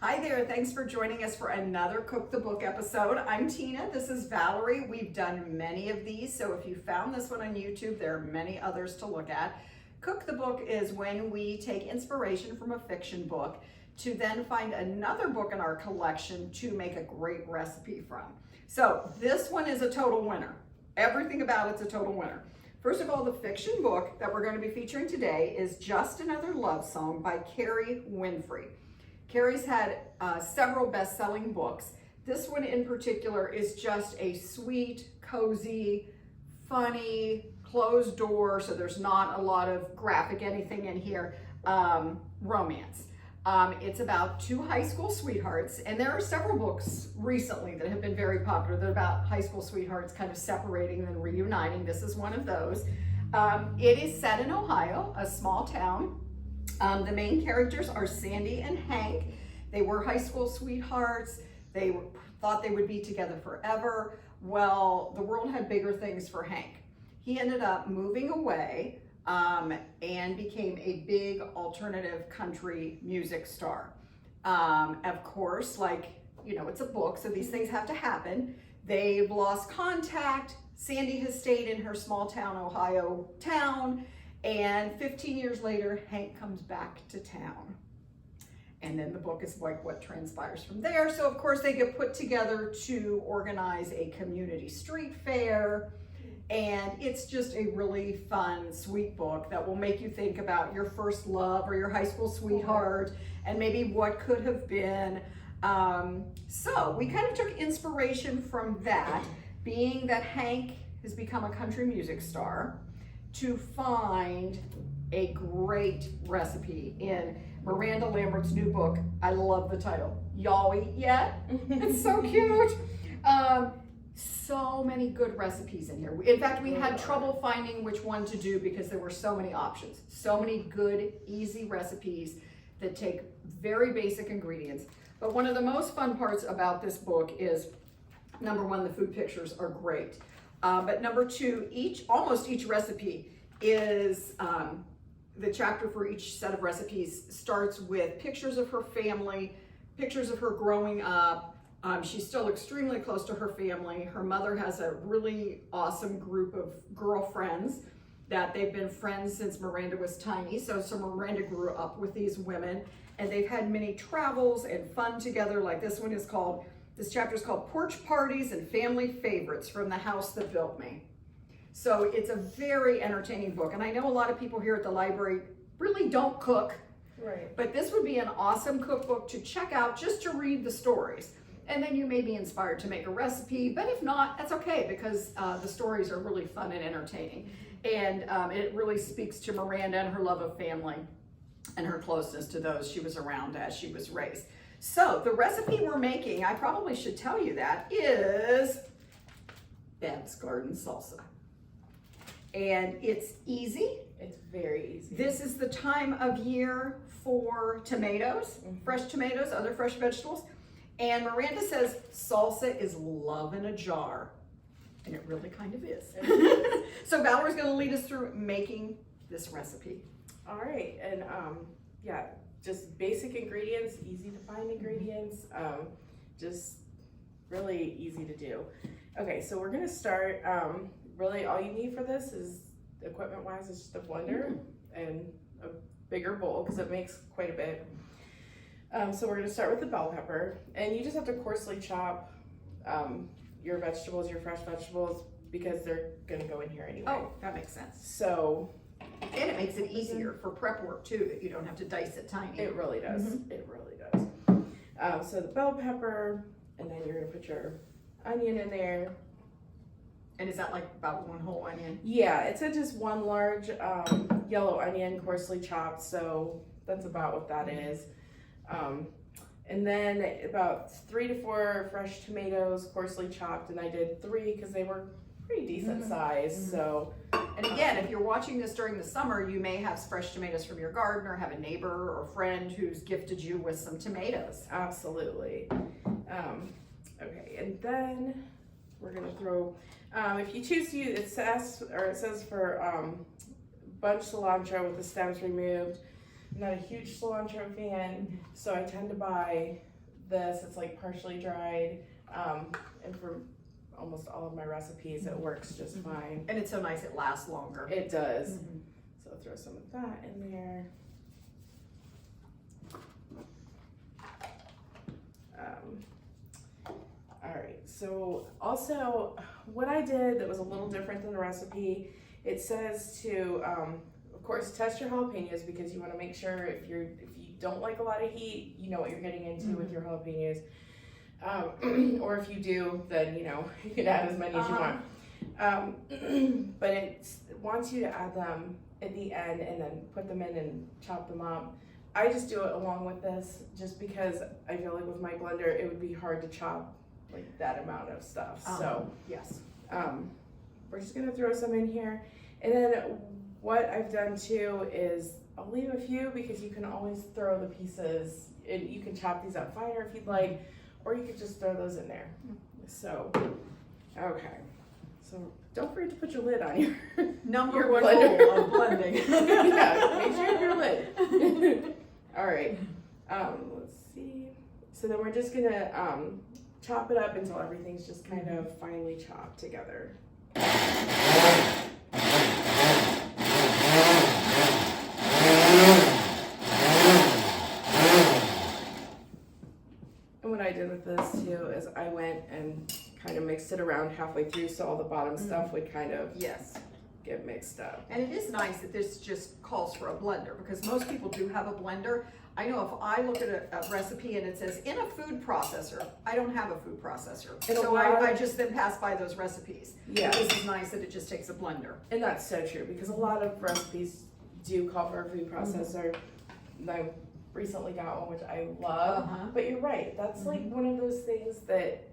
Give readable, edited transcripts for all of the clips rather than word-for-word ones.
Hi there, thanks for joining us for another Cook the Book episode. I'm Tina, this is Valerie. We've done many of these, so if you found this one on YouTube, there are many others to look at. Cook the Book is when we take inspiration from a fiction book to then find another book in our collection to make a great recipe from. So this one is a total winner. Everything about it's a total winner. First of all, the fiction book that we're going to be featuring today is Just Another Love Song by Kerry Winfrey. Kerry's had several best-selling books. This one in particular is just a sweet, cozy, funny, closed door, so there's not a lot of graphic anything in here, romance. It's about two high school sweethearts, and there are several books recently that have been very popular. They're about high school sweethearts kind of separating and then reuniting. This is one of those. It is set in Ohio, a small town. The main characters are Sandy and Hank. They were high school sweethearts. They thought they would be together forever. Well, the world had bigger things for Hank. He ended up moving away and became a big alternative country music star. Of course, it's a book, so these things have to happen. They've lost contact. Sandy has stayed in her small town, Ohio town. And 15 years later, Hank comes back to town. And then the book is like what transpires from there. So of course they get put together to organize a community street fair. And it's just a really fun, sweet book that will make you think about your first love or your high school sweetheart and maybe what could have been. So we kind of took inspiration from that, being that Hank has become a country music star, to find a great recipe in Miranda Lambert's new book. I love the title, Y'all Eat Yet? It's so cute. So many good recipes in here. In fact, we had trouble finding which one to do because there were so many options. So many good, easy recipes that take very basic ingredients. But one of the most fun parts about this book is, number one, the food pictures are great. But number two, almost each recipe is, the chapter for each set of recipes starts with pictures of her family, pictures of her growing up. She's still extremely close to her family. Her mother has a really awesome group of girlfriends that they've been friends since Miranda was tiny. So Miranda grew up with these women, and they've had many travels and fun together. Like this chapter is called Porch Parties and Family Favorites from the House That Built Me. So it's a very entertaining book. And I know a lot of people here at the library really don't cook, right? But this would be an awesome cookbook to check out just to read the stories. And then you may be inspired to make a recipe, but if not, that's okay, because the stories are really fun and entertaining. And it really speaks to Miranda and her love of family and her closeness to those she was around as she was raised. So the recipe we're making, I probably should tell you that, is Bev's Garden Salsa. And it's easy. It's very easy. This is the time of year for tomatoes, fresh tomatoes, other fresh vegetables. And Miranda says salsa is love in a jar. And it really kind of is. So Valerie's going to lead us through making this recipe. All right. And just basic ingredients, easy to find ingredients, just really easy to do. Okay, so we're going to start. Really all you need for this is, equipment-wise, is just a blender and a bigger bowl because it makes quite a bit. So we're going to start with the bell pepper, and you just have to coarsely chop your vegetables, your fresh vegetables, because they're going to go in here anyway. Oh, that makes sense. So, and it makes it easier for prep work too, that you don't have to dice it tiny. It really does. It really does. So the bell pepper, and then you're going to put your onion in there. And is that like about one whole onion? Yeah, it's just one large yellow onion, coarsely chopped, so that's about what that is. And then about 3 to 4 fresh tomatoes, coarsely chopped, and I did 3 because they were pretty decent size. So, and again, if you're watching this during the summer, you may have fresh tomatoes from your garden or have a neighbor or friend who's gifted you with some tomatoes. Absolutely. Okay, and then we're gonna throw, if you choose to use, it says for bunch cilantro with the stems removed. I'm not a huge cilantro fan, so I tend to buy this. It's like partially dried, and for almost all of my recipes, it works just fine. And it's so nice, it lasts longer. It does. So I'll throw some of that in there. All right, so also what I did that was a little different than the recipe, it says to, of course, test your jalapenos, because you want to make sure if you don't like a lot of heat, you know what you're getting into with your jalapenos. Or if you do, then you can add as many as you want. But it wants you to add them at the end and then put them in and chop them up. I just do it along with this just because I feel like with my blender it would be hard to chop like that amount of stuff. So yes, we're just gonna throw some in here, and then what I've done too is I'll leave a few because you can always throw the pieces and you can chop these up finer if you'd like, or you could just throw those in there. So okay, so don't forget to put your lid on your number one rule of blending. Yeah, make sure your lid. All right, let's see. So then we're just gonna chop it up until everything's just kind of finely chopped together. And what I did with this too is I went and kind of mixed it around halfway through so all the bottom stuff would kind of get mixed up. And it is nice that this just calls for a blender, because most people do have a blender. I know if I look at a recipe and it says in a food processor, I don't have a food processor. So I just then pass by those recipes. Yeah. This is nice that it just takes a blender. And that's so true, because a lot of recipes do call for a food processor. And I recently got one, which I love. But you're right, that's like one of those things that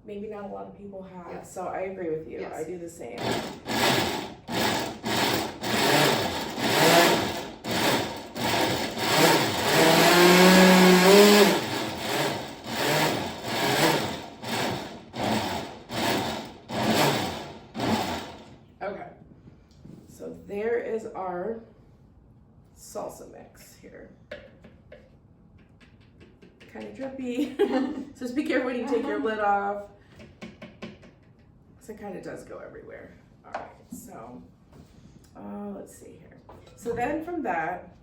maybe not a lot of people have. Yes. So I agree with you. Yes. I do the same. Okay, so there is our salsa mix here. Kind of drippy, so just be careful when you take your lid off, because it kind of does go everywhere. All right, so let's see here. So then from that,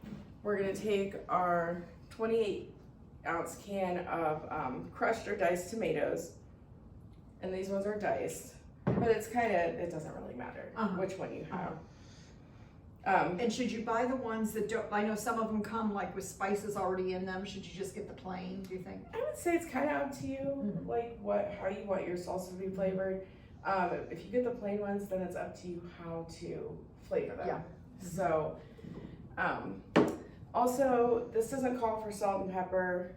we're gonna take our 28-ounce can of crushed or diced tomatoes, and these ones are diced, but it's kind of, it doesn't really matter which one you have. And should you buy the ones that don't, I know some of them come like with spices already in them. Should you just get the plain, do you think? I would say it's kind of up to you, like how you want your salsa to be flavored. If you get the plain ones, then it's up to you how to flavor them. Yeah. So, also, this doesn't call for salt and pepper,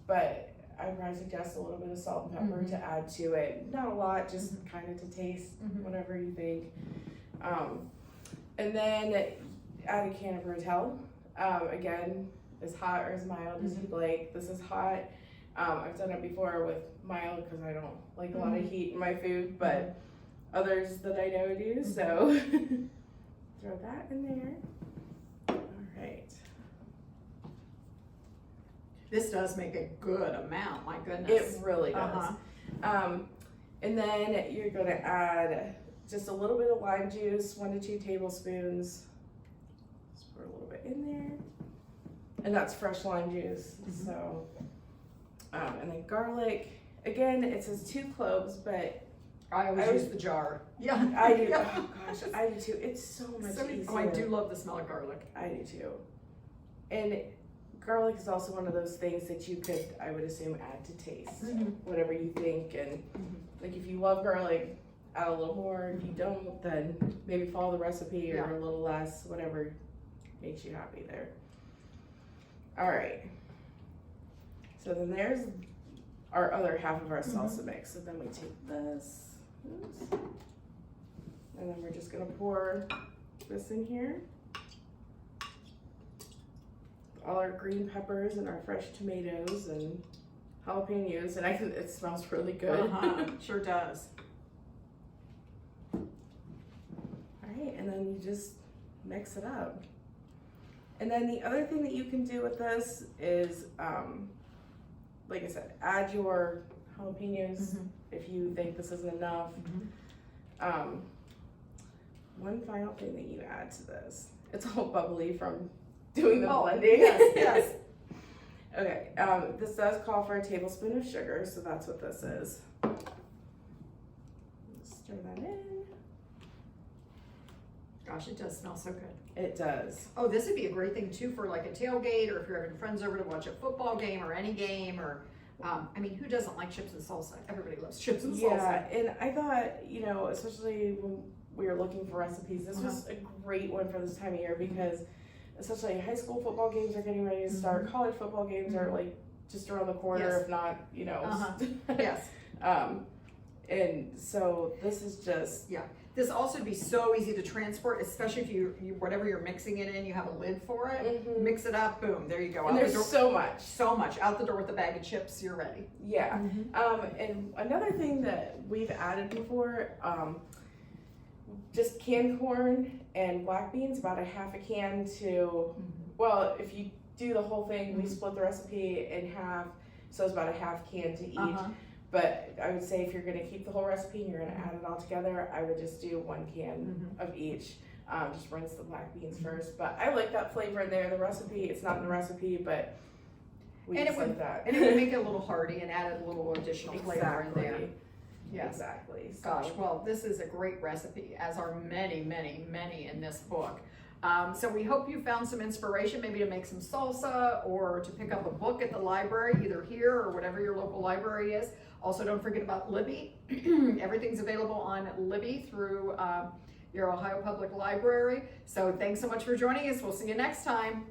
but I probably suggest a little bit of salt and pepper to add to it. Not a lot, just kind of to taste, whatever you think. And then add a can of Rotel. Again, as hot or as mild as you'd like. This is hot. I've done it before with mild because I don't like a lot of heat in my food, but others that I know do, so throw that in there. All right. This does make a good amount, my goodness. It really does. And then you're gonna add just a little bit of lime juice, 1 to 2 tablespoons. Just pour a little bit in there. And that's fresh lime juice. So, and then garlic. Again, it says 2 cloves, but I always use the jar. Yeah. I do. Oh gosh, I do too. It's so much easier. Oh, I do love the smell of garlic. I do too. And garlic is also one of those things that you could, I would assume, add to taste. Whatever you think. And like if you love garlic, add a little more. If you don't, then maybe follow the recipe or a little less, whatever makes you happy there. All right. So then there's our other half of our salsa mix. So then we take this, and then we're just gonna pour this in here. All our green peppers and our fresh tomatoes and jalapenos, and it smells really good. Sure does. All right, and then you just mix it up. And then the other thing that you can do with this is, like I said, add your jalapenos if you think this isn't enough. One final thing that you add to this, it's all bubbly from doing the blending. Yes. Okay, this does call for a tablespoon of sugar, so that's what this is. Stir that in. Gosh, it does smell so good. It does. Oh, this would be a great thing too for like a tailgate, or if you're having friends over to watch a football game or any game, or I mean, who doesn't like chips and salsa? Everybody loves chips and salsa. Yeah, and I thought, you know, especially when we were looking for recipes, this was a great one for this time of year because especially high school football games are getting ready to start. College football games are like just around the corner, if not, you know. Yes. And so this is just This also would be so easy to transport, especially if you whatever you're mixing it in, you have a lid for it. Mix it up, boom, there you go. And there's so much out the door with a bag of chips. You're ready. Yeah. And another thing that we've added before, just canned corn and black beans, about a half a can to. Well, if you do the whole thing, we split the recipe in half, so it's about a half can to each. But I would say if you're going to keep the whole recipe and you're going to add it all together, I would just do 1 can of each. Just rinse the black beans first. But I like that flavor in there. The recipe, it's not in the recipe, but we just like that. And it would make it a little hearty and add a little additional flavor in there. Yes. Exactly. So. Gosh, well, this is a great recipe, as are many, many, many in this book. So we hope you found some inspiration, maybe to make some salsa or to pick up a book at the library, either here or whatever your local library is. Also, don't forget about Libby. Everything's available on Libby through your Ohio Public Library. So thanks so much for joining us. We'll see you next time.